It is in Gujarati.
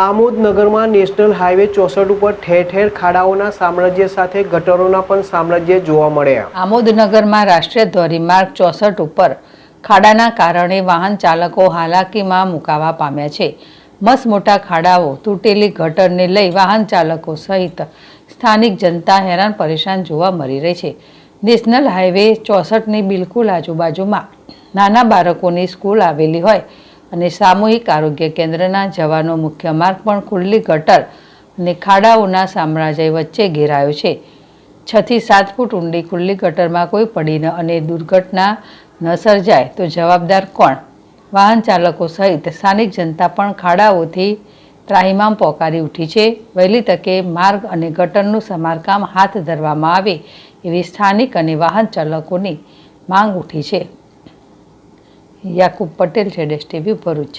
આમોદ નગરમાં નેશનલ હાઈવે 64 ઉપર ઠેર ઠેર ખાડાઓના સામ્રાજ્ય સાથે ગટરોના પણ સામ્રાજ્ય જોવા મળ્યા। આમોદ નગરમાં રાષ્ટ્રીય ધોરીમાર્ગ 64 ઉપર ખાડાના કારણે વાહન ચાલકો હાલાકીમાં મુકાવા પામ્યા છે। મસ્ત મોટા ખાડાઓ, તૂટેલી ગટરને લઈ વાહન ચાલકો સહિત સ્થાનિક જનતા હેરાન પરેશાન જોવા મળી રહી છે। નેશનલ હાઈવે 64ની બિલકુલ આજુબાજુમાં નાના બાળકોની સ્કૂલ આવેલી હોય અને સામૂહિક આરોગ્ય કેન્દ્રના જવાનો મુખ્ય માર્ગ પણ ખુલ્લી ગટર અને ખાડાઓના સામ્રાજ્ય વચ્ચે ઘેરાયો છે। 6 થી 7 ફૂટ ઊંડી ખુલ્લી ગટરમાં કોઈ પડીને અને દુર્ઘટના ન સર્જાય તો જવાબદાર કોણ? વાહન ચાલકો સહિત સ્થાનિક જનતા પણ ખાડાઓથી ત્રાહિમામ પોકારી ઉઠી છે। વહેલી તકે માર્ગ અને ગટરનું સમારકામ હાથ ધરવામાં આવે એવી સ્થાનિક અને વાહન ચાલકોની માંગ ઉઠી છે। યાકુબ પટેલ, ZSTV, ભરૂચ।